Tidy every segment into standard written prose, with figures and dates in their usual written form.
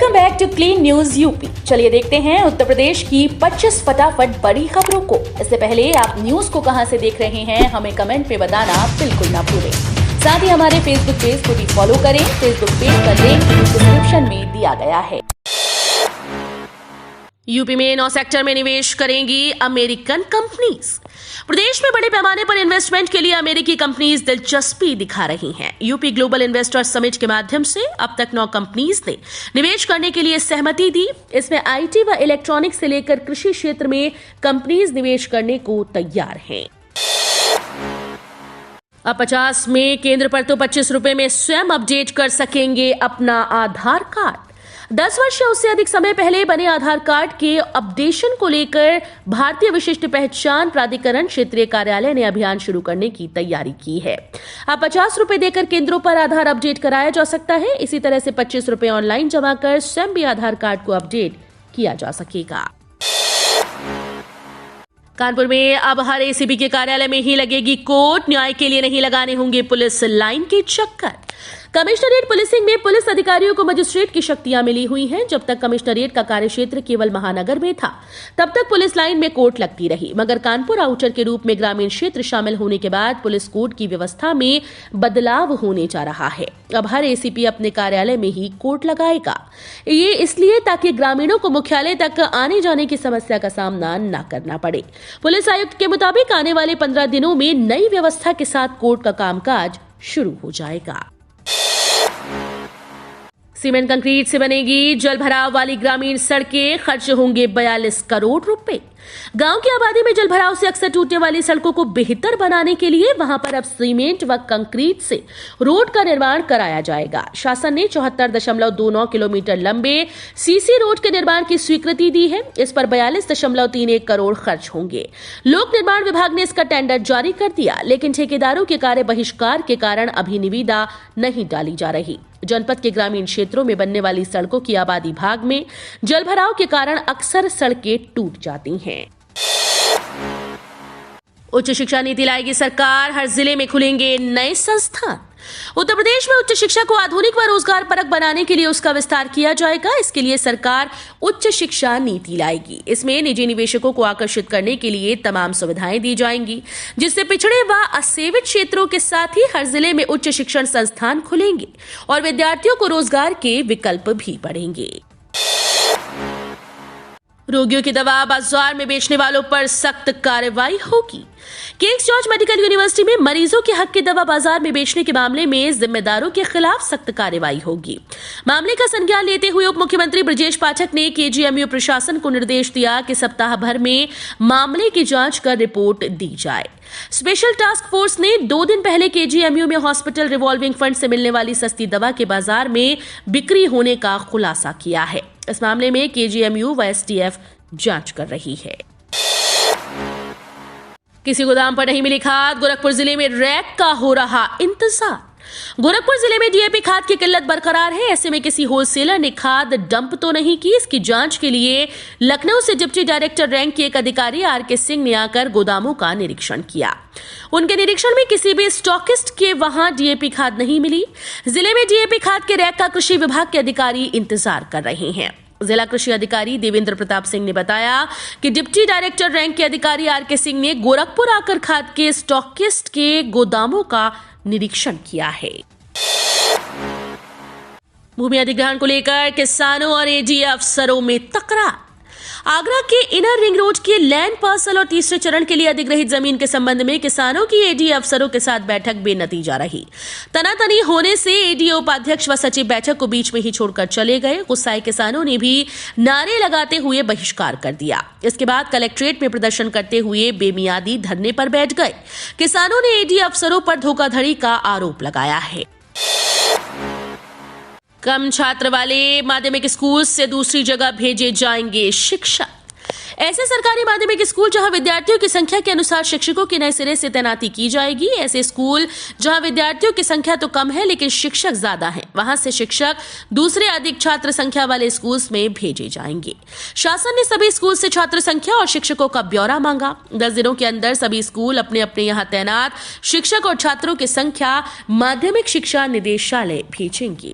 Welcome back to clean news UP. चलिए देखते हैं उत्तर प्रदेश की 25 फटाफट बड़ी खबरों को। इससे पहले आप न्यूज को कहां से देख रहे हैं हमें कमेंट में बताना बिल्कुल ना भूलें। साथ ही हमारे फेसबुक पेज को भी फॉलो करें। फेसबुक पेज का लिंक डिस्क्रिप्शन में दिया गया है। यूपी में 9 सेक्टर में निवेश करेंगी अमेरिकन कंपनीज। प्रदेश में बड़े पैमाने पर इन्वेस्टमेंट के लिए अमेरिकी कंपनीज दिलचस्पी दिखा रही हैं। यूपी ग्लोबल इन्वेस्टर समिट के माध्यम से अब तक 9 कंपनीज ने निवेश करने के लिए सहमति दी। इसमें आईटी व इलेक्ट्रॉनिक्स से लेकर कृषि क्षेत्र में कंपनीज निवेश करने को तैयार हैं। अब 50 में केंद्र पर तो 25 रुपए में स्वयं अपडेट कर सकेंगे अपना आधार कार्ड। 10 वर्ष या उससे अधिक समय पहले बने आधार कार्ड के अपडेशन को लेकर भारतीय विशिष्ट पहचान प्राधिकरण क्षेत्रीय कार्यालय ने अभियान शुरू करने की तैयारी की है। अब 50 रुपए देकर केंद्रों पर आधार अपडेट कराया जा सकता है। इसी तरह से 25 रुपए ऑनलाइन जमा कर स्वयं भी आधार कार्ड को अपडेट किया जा सकेगा। कानपुर में अब हर एसीबी के कार्यालय में ही लगेगी कोर्ट। न्याय के लिए नहीं लगाने होंगे पुलिस लाइन के चक्कर। कमिश्नरेट पुलिसिंग में पुलिस अधिकारियों को मजिस्ट्रेट की शक्तियां मिली हुई हैं। जब तक कमिश्नरेट का कार्यक्षेत्र केवल महानगर में था तब तक पुलिस लाइन में कोर्ट लगती रही, मगर कानपुर आउटर के रूप में ग्रामीण क्षेत्र शामिल होने के बाद पुलिस कोर्ट की व्यवस्था में बदलाव होने जा रहा है। अब हर एसीपी अपने कार्यालय में ही कोर्ट लगाएगा। ये इसलिए ताकि ग्रामीणों को मुख्यालय तक आने जाने की समस्या का सामना न करना पड़े। पुलिस आयुक्त के मुताबिक आने वाले 15 दिनों में नई व्यवस्था के साथ कोर्ट का कामकाज शुरू हो जाएगा। सीमेंट कंक्रीट से बनेगी जल भराव वाली ग्रामीण सड़कें। खर्च होंगे 42 करोड़ रुपए। गांव की आबादी में जल भराव से अक्सर टूटने वाली सड़कों को बेहतर बनाने के लिए वहां पर अब सीमेंट व कंक्रीट से रोड का निर्माण कराया जाएगा। शासन ने 74.29 किलोमीटर लंबे सीसी रोड के निर्माण की स्वीकृति दी है। इस पर 42.31 करोड़ खर्च होंगे। लोक निर्माण विभाग ने इसका टेंडर जारी कर दिया, लेकिन ठेकेदारों के कार्य बहिष्कार के कारण अभी निविदा नहीं डाली जा रही। जनपद के ग्रामीण क्षेत्रों में बनने वाली सड़कों की आबादी भाग में जल भराव के कारण अक्सर सड़कें टूट जाती हैं। उच्च शिक्षा नीति लाएगी सरकार। हर जिले में खुलेंगे नए संस्थान। उत्तर प्रदेश में उच्च शिक्षा को आधुनिक व रोजगार परक बनाने के लिए उसका विस्तार किया जाएगा। इसके लिए सरकार उच्च शिक्षा नीति लाएगी। इसमें निजी निवेशकों को आकर्षित करने के लिए तमाम सुविधाएं दी जाएंगी, जिससे पिछड़े व असेवित क्षेत्रों के साथ ही हर जिले में उच्च शिक्षण संस्थान खुलेंगे और विद्यार्थियों को रोजगार के विकल्प भी बढ़ेंगे। रोगियों की दवा बाजार में बेचने वालों पर सख्त कार्रवाई होगी। किंग्स जॉर्ज मेडिकल यूनिवर्सिटी में मरीजों के हक की दवा बाजार में बेचने के मामले में जिम्मेदारों के खिलाफ सख्त कार्रवाई होगी। मामले का संज्ञान लेते हुए उप मुख्यमंत्री ब्रजेश पाठक ने केजीएमयू प्रशासन को निर्देश दिया कि सप्ताह भर में मामले की जांच कर रिपोर्ट दी जाए। स्पेशल टास्क फोर्स ने 2 दिन पहले केजीएमयू में हॉस्पिटल रिवॉल्विंग फंड से मिलने वाली सस्ती दवा के बाजार में बिक्री होने का खुलासा किया है। इस मामले में केजीएमयू व एसटीएफ जांच कर रही है। किसी गोदाम पर नहीं मिली खाद। गोरखपुर जिले में रैक का हो रहा इंतजार। गोरखपुर जिले में डीएपी खाद की किल्लत बरकरार है। ऐसे में किसी होलसेलर ने खाद डंप तो नहीं की। इसकी जांच के लिए लखनऊ से डिप्टी डायरेक्टर रैंक के एक अधिकारी आरके सिंह ने आकर गोदामों का निरीक्षण किया। उनके निरीक्षण में किसी भी स्टॉकिस्ट के वहां डीएपी खाद नहीं मिली। जिले में डीएपी खाद के रैक का कृषि विभाग के अधिकारी इंतजार कर रहे हैं। जिला कृषि अधिकारी देवेंद्र प्रताप सिंह ने बताया कि डिप्टी डायरेक्टर रैंक के अधिकारी आरके सिंह ने गोरखपुर आकर खाद के स्टॉकिस्ट के गोदामों का निरीक्षण किया है। भूमि अधिग्रहण को लेकर किसानों और एडी अफसरों में तकरार। आगरा के इनर रिंग रोड के लैंड पार्सल और तीसरे चरण के लिए अधिग्रहित जमीन के संबंध में किसानों की एडी अफसरों के साथ बैठक बेनतीजा रही। तनातनी होने से एडीओ उपाध्यक्ष व सचिव बैठक को बीच में ही छोड़कर चले गए। गुस्साए किसानों ने भी नारे लगाते हुए बहिष्कार कर दिया। इसके बाद कलेक्ट्रेट में प्रदर्शन करते हुए बेमियादी धरने पर बैठ गए। किसानों ने एडी अफसरों पर धोखाधड़ी का आरोप लगाया है। कम छात्र वाले माध्यमिक स्कूल से दूसरी जगह भेजे जाएंगे शिक्षक। ऐसे सरकारी माध्यमिक स्कूल जहां विद्यार्थियों की संख्या के अनुसार शिक्षकों की नए सिरे से तैनाती की जाएगी। ऐसे स्कूल जहां विद्यार्थियों की संख्या तो कम है लेकिन शिक्षक ज्यादा हैं, वहां से शिक्षक दूसरे अधिक छात्र संख्या वाले स्कूल्स में भेजे जाएंगे। शासन ने सभी स्कूल से छात्र संख्या और शिक्षकों का ब्यौरा मांगा। 10 दिनों के अंदर सभी स्कूल अपने अपने यहां तैनात शिक्षक और छात्रों की संख्या माध्यमिक शिक्षा निदेशालय भेजेंगे।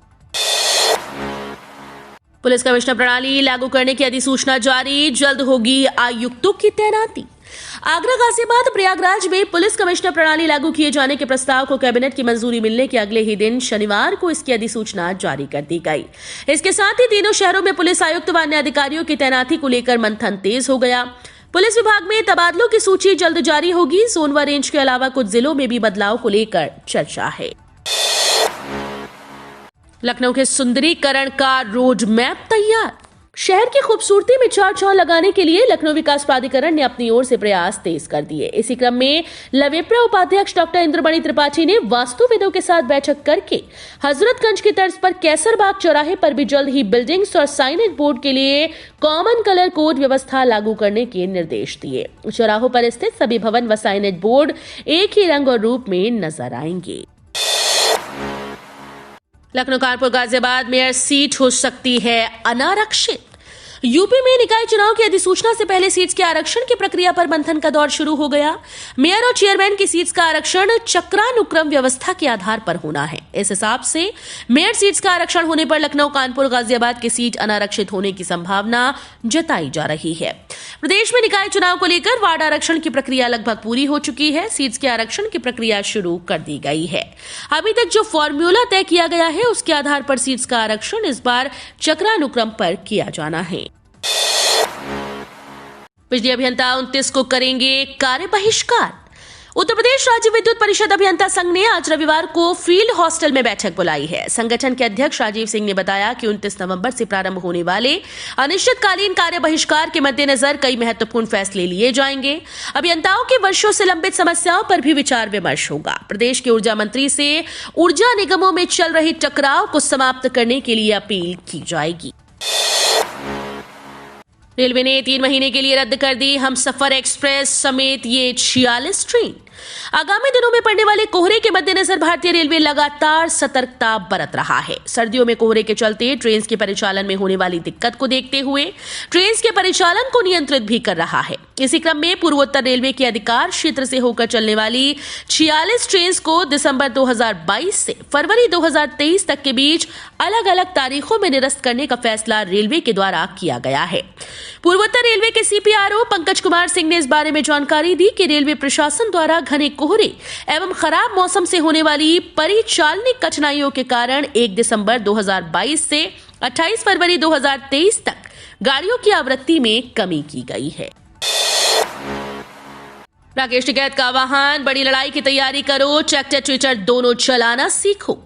पुलिस कमिश्नर प्रणाली लागू करने की अधिसूचना जारी, जल्द होगी आयुक्तों की तैनाती। आगरा, गाजियाबाद, प्रयागराज में पुलिस कमिश्नर प्रणाली लागू किए जाने के प्रस्ताव को कैबिनेट की मंजूरी मिलने के अगले ही दिन शनिवार को इसकी अधिसूचना जारी कर दी गई। इसके साथ ही तीनों शहरों में पुलिस आयुक्त व अन्य अधिकारियों की तैनाती को लेकर मंथन तेज हो गया। पुलिस विभाग में तबादलों की सूची जल्द जारी होगी। सोनवा रेंज के अलावा कुछ जिलों में भी बदलाव को लेकर चर्चा है। लखनऊ के सुंदरीकरण का रोड मैप तैयार। शहर की खूबसूरती में चार चांद लगाने के लिए लखनऊ विकास प्राधिकरण ने अपनी ओर से प्रयास तेज कर दिए। इसी क्रम में लवेप्रा उपाध्यक्ष डॉक्टर इंद्रमणि त्रिपाठी ने वास्तुविदों के साथ बैठक करके हजरतगंज की तर्ज पर कैसरबाग चौराहे पर भी जल्द ही बिल्डिंग्स और साइनेज बोर्ड के लिए कॉमन कलर कोड व्यवस्था लागू करने के निर्देश दिए। चौराहों पर स्थित सभी भवन व साइनेज बोर्ड एक ही रंग और रूप में नजर आएंगे। लखनऊ कानपुर गाजियाबाद मेयर सीट हो सकती है अनारक्षित। यूपी में निकाय चुनाव की अधिसूचना से पहले सीट्स के आरक्षण की प्रक्रिया पर मंथन का दौर शुरू हो गया। मेयर और चेयरमैन की सीट्स का आरक्षण चक्रानुक्रम व्यवस्था के आधार पर होना है। इस हिसाब से मेयर सीट्स का आरक्षण होने पर लखनऊ, कानपुर, गाजियाबाद की सीट अनारक्षित होने की संभावना जताई जा रही है। प्रदेश में निकाय चुनाव को लेकर वार्ड आरक्षण की प्रक्रिया लगभग पूरी हो चुकी है। सीट्स के आरक्षण की प्रक्रिया शुरू कर दी गई है। अभी तक जो फॉर्मूला तय किया गया है उसके आधार पर सीट्स का आरक्षण इस बार चक्रानुक्रम पर किया जाना है। बिजली अभियंता 29 को करेंगे कार्य बहिष्कार। उत्तर प्रदेश राज्य विद्युत परिषद अभियंता संघ ने आज रविवार को फील्ड हॉस्टल में बैठक बुलाई है। संगठन के अध्यक्ष राजीव सिंह ने बताया कि 29 नवंबर से प्रारंभ होने वाले अनिश्चितकालीन कार्य बहिष्कार के मद्देनजर कई महत्वपूर्ण फैसले लिए जाएंगे। अभियंताओं की वर्षों से लंबित समस्याओं पर भी विचार विमर्श होगा। प्रदेश के ऊर्जा मंत्री से ऊर्जा निगमों में चल रहे टकराव को समाप्त करने के लिए अपील की जाएगी। रेलवे ने 3 महीने के लिए रद्द कर दी हमसफर एक्सप्रेस समेत ये 46 ट्रेन। आगामी दिनों में पड़ने वाले कोहरे के मद्देनजर भारतीय रेलवे लगातार सतर्कता बरत रहा है। सर्दियों में कोहरे के चलते ट्रेन के परिचालन में होने वाली दिक्कत को देखते हुए ट्रेन के परिचालन को नियंत्रित भी कर रहा है। इसी क्रम में पूर्वोत्तर रेलवे के अधिकार क्षेत्र से होकर चलने वाली 46 ट्रेन को दिसंबर 2022 से फरवरी 2023 तक के बीच अलग अलग तारीखों में निरस्त करने का फैसला रेलवे के द्वारा किया गया है। पूर्वोत्तर रेलवे के CPRO पंकज कुमार सिंह ने इस बारे में जानकारी दी कि रेलवे प्रशासन द्वारा घने कोहरे एवं खराब मौसम से होने वाली परिचालनिक कठिनाइयों के कारण 1 दिसंबर 2022 से 28 फरवरी 2023 तक गाड़ियों की आवृत्ति में कमी की गई है। राकेश टिकैत का आह्वान, बड़ी लड़ाई की तैयारी करो, ट्रैक्टर ट्विटर दोनों चलाना सीखो।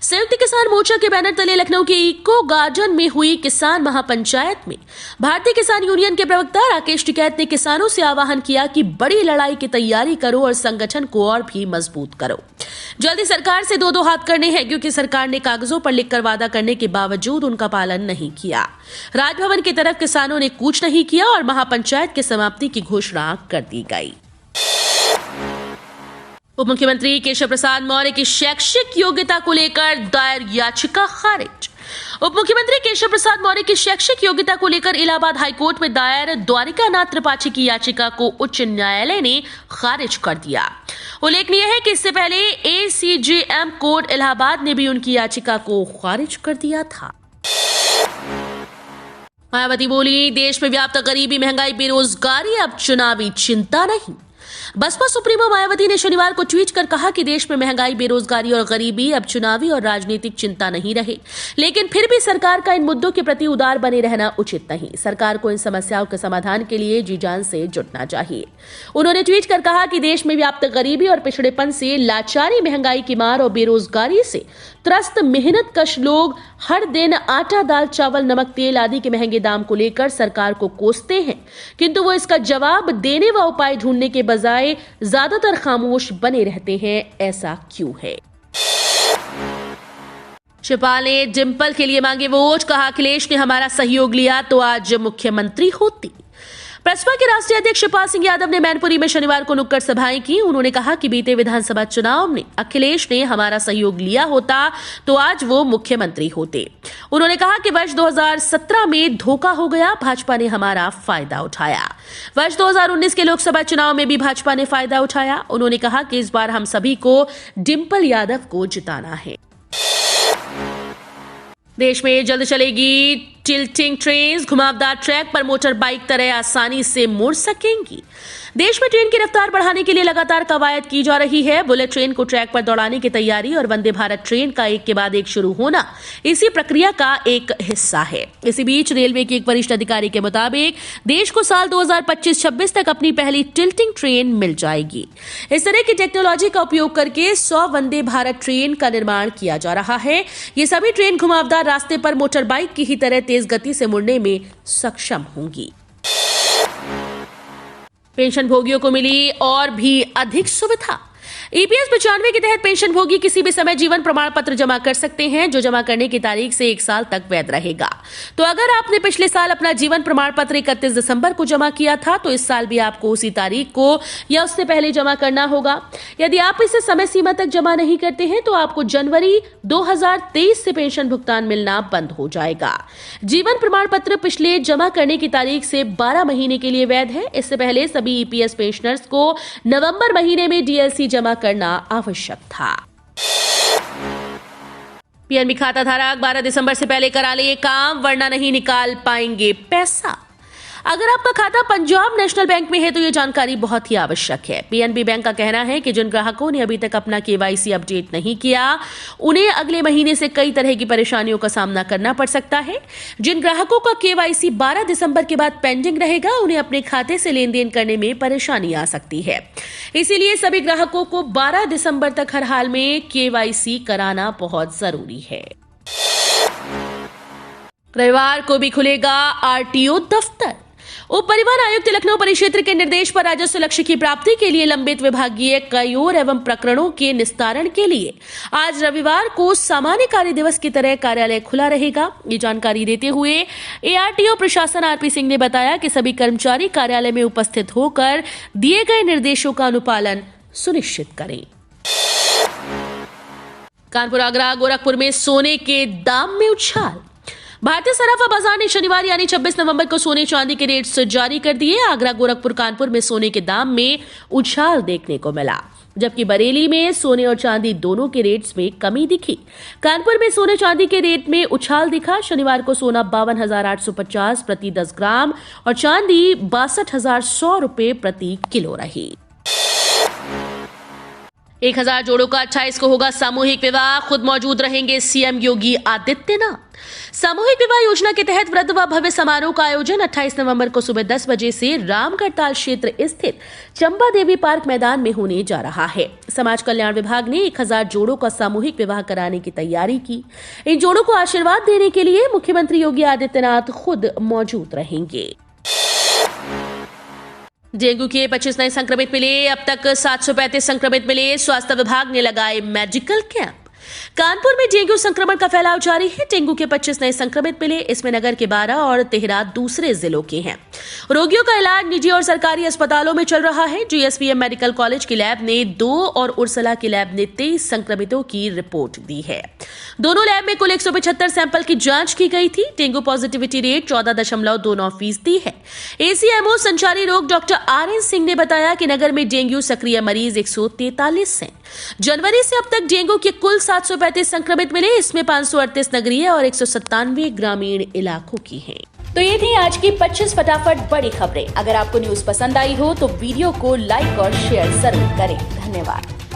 संयुक्त किसान मोर्चा के बैनर तले लखनऊ के इको गार्डन में हुई किसान महापंचायत में भारतीय किसान यूनियन के प्रवक्ता राकेश टिकैत ने किसानों से आह्वान किया कि बड़ी लड़ाई की तैयारी करो और संगठन को और भी मजबूत करो। जल्दी सरकार से दो हाथ करने हैं, क्योंकि सरकार ने कागजों पर लिखकर वादा करने के बावजूद उनका पालन नहीं किया। राजभवन की तरफ किसानों ने कूच नहीं किया और महापंचायत की समाप्ति की घोषणा कर दी गई। उप मुख्यमंत्री केशव प्रसाद मौर्य की शैक्षिक योग्यता को लेकर दायर याचिका खारिज। उप मुख्यमंत्री केशव प्रसाद मौर्य की शैक्षिक योग्यता को लेकर इलाहाबाद हाईकोर्ट में दायर द्वारिका नाथ त्रिपाठी की याचिका को उच्च न्यायालय ने खारिज कर दिया। उल्लेखनीय है कि इससे पहले ACJM कोर्ट इलाहाबाद ने भी उनकी याचिका को खारिज कर दिया था। मायावती बोली, देश में व्याप्त गरीबी, महंगाई, बेरोजगारी अब चुनावी चिंता नहीं। बसपा सुप्रीमो मायावती ने शनिवार को ट्वीट कर कहा कि देश में महंगाई, बेरोजगारी और गरीबी अब चुनावी और राजनीतिक चिंता नहीं रहे, लेकिन फिर भी सरकार का इन मुद्दों के प्रति उदार बने रहना उचित नहीं। सरकार को इन समस्याओं के समाधान के लिए जी जान से जुटना चाहिए। उन्होंने ट्वीट कर कहा कि देश में व्याप्त गरीबी और पिछड़ेपन से, लाचारी, महंगाई की मार और बेरोजगारी से त्रस्त मेहनत कश लोग हर दिन आटा, दाल, चावल, नमक, तेल आदि के महंगे दाम को लेकर सरकार को कोसते हैं, किंतु वो इसका जवाब देने व उपाय ढूंढने के बजाय ज्यादातर खामोश बने रहते हैं। ऐसा क्यों है? शिवपाल ने डिंपल के लिए मांगे वोट, कहा अखिलेश ने हमारा सहयोग लिया तो आज मुख्यमंत्री होती। प्रसपा के राष्ट्रीय अध्यक्ष शिवपाल सिंह यादव ने मैनपुरी में शनिवार को नुक्कड़ सभाएं की। उन्होंने कहा कि बीते विधानसभा चुनाव में अखिलेश ने हमारा सहयोग लिया होता तो आज वो मुख्यमंत्री होते। उन्होंने कहा कि वर्ष 2017 में धोखा हो गया, भाजपा ने हमारा फायदा उठाया। वर्ष 2019 के लोकसभा चुनाव में भी भाजपा ने फायदा उठाया। उन्होंने कहा कि इस बार हम सभी को डिंपल यादव को जिताना है। देश में जल्द चलेगी टिल्टिंग ट्रेन घुमावदार ट्रैक पर मोटर बाइक तरह आसानी से मुड़ सकेंगी। देश में ट्रेन की रफ्तार बढ़ाने के लिए लगातार कवायद की जा रही है। बुलेट ट्रेन को ट्रैक पर दौड़ाने की तैयारी और वंदे भारत ट्रेन का एक के बाद एक शुरू होना इसी प्रक्रिया का एक हिस्सा है। इसी बीच रेलवे के एक वरिष्ठ अधिकारी के मुताबिक देश को साल 2025-26 तक अपनी पहली टिल्टिंग ट्रेन मिल जाएगी। इस तरह की टेक्नोलॉजी का उपयोग करके 100 वंदे भारत ट्रेन का निर्माण किया जा रहा है। ये सभी ट्रेन घुमावदार रास्ते पर मोटर बाइक की ही तरह तेज गति से मुड़ने में सक्षम होंगी। पेंशन भोगियों को मिली और भी अधिक सुविधा। EPS 95 के तहत पेंशन भोगी किसी भी समय जीवन प्रमाण पत्र जमा कर सकते हैं, जो जमा करने की तारीख से 1 साल तक वैध रहेगा। तो अगर आपने पिछले साल अपना जीवन प्रमाण पत्र 31 दिसंबर को जमा किया था, तो इस साल भी आपको उसी तारीख को या उससे पहले जमा करना होगा। यदि आप इसे समय सीमा तक जमा नहीं करते हैं, तो आपको जनवरी 2023 से पेंशन भुगतान मिलना बंद हो जाएगा। जीवन प्रमाण पत्र पिछले जमा करने की तारीख से 12 महीने के लिए वैध है। इससे पहले सभी EPS पेंशनर्स को नवंबर महीने में DLC जमा करना आवश्यक था। PNB खाता धारक 12 दिसंबर से पहले करा ले ये काम, वरना नहीं निकाल पाएंगे पैसा। अगर आपका खाता पंजाब नेशनल बैंक में है तो ये जानकारी बहुत ही आवश्यक है। PNB बैंक का कहना है कि जिन ग्राहकों ने अभी तक अपना KYC अपडेट नहीं किया, उन्हें अगले महीने से कई तरह की परेशानियों का सामना करना पड़ सकता है। जिन ग्राहकों का KYC 12 दिसंबर के बाद पेंडिंग रहेगा, उन्हें अपने खाते से लेन देन करने में परेशानी आ सकती है। इसीलिए सभी ग्राहकों को 12 दिसंबर तक हर हाल में KYC कराना बहुत जरूरी है। रविवार को भी खुलेगा RTO दफ्तर। उप परिवहन आयुक्त लखनऊ परिक्षेत्र के निर्देश पर राजस्व लक्ष्य की प्राप्ति के लिए लंबित विभागीय कयोर एवं प्रकरणों के निस्तारण के लिए आज रविवार को सामान्य कार्य दिवस की तरह कार्यालय खुला रहेगा। ये जानकारी देते हुए ARTO प्रशासन RP सिंह ने बताया कि सभी कर्मचारी कार्यालय में उपस्थित होकर दिए गए निर्देशों का अनुपालन सुनिश्चित करें। कानपुर, आगरा, गोरखपुर में सोने के दाम में उछाल। भारतीय सराफा बाजार ने शनिवार यानी 26 नवंबर को सोने चांदी के रेट्स जारी कर दिए। आगरा, गोरखपुर, कानपुर में सोने के दाम में उछाल देखने को मिला, जबकि बरेली में सोने और चांदी दोनों के रेट्स में कमी दिखी। कानपुर में सोने चांदी के रेट में उछाल दिखा। शनिवार को सोना 52,850 प्रति 10 ग्राम और चांदी 62,100 रुपए प्रति किलो रही। 1000 जोड़ों का 28 को होगा सामूहिक विवाह, खुद मौजूद रहेंगे CM योगी आदित्यनाथ। सामूहिक विवाह योजना के तहत व्रत व भव्य समारोह का आयोजन 28 नवंबर को सुबह 10 बजे से रामगढ़ ताल क्षेत्र स्थित चंबा देवी पार्क मैदान में होने जा रहा है। समाज कल्याण विभाग ने 1000 जोड़ों का सामूहिक विवाह कराने की तैयारी की। इन जोड़ों को आशीर्वाद देने के लिए मुख्यमंत्री योगी आदित्यनाथ खुद मौजूद रहेंगे। डेंगू के 25 नए संक्रमित मिले, अब तक 735 संक्रमित मिले। स्वास्थ्य विभाग ने लगाए मेडिकल कैंप। कानपुर में डेंगू संक्रमण का फैलाव जारी है। डेंगू के 25 नए संक्रमित मिले, इसमें नगर के 12 और तेहरा दूसरे जिलों के हैं। रोगियों का इलाज निजी और सरकारी अस्पतालों में चल रहा है। GSVM मेडिकल कॉलेज की लैब ने 2 और उर्सला की लैब ने 23 संक्रमितों की रिपोर्ट दी है। दोनों लैब में कुल 175 सैंपल की जांच की गई थी। डेंगू पॉजिटिविटी रेट 14.29% है। ACMO संचारी रोग डॉक्टर RN सिंह ने बताया कि नगर में डेंगू सक्रिय मरीज 143 हैं। जनवरी से अब तक डेंगू के कुल 735 संक्रमित मिले, इसमें 538 नगरीय और 197 ग्रामीण इलाकों की हैं। तो ये थी आज की 25 फटाफट बड़ी खबरें। अगर आपको न्यूज पसंद आई हो तो वीडियो को लाइक और शेयर जरूर करें। धन्यवाद।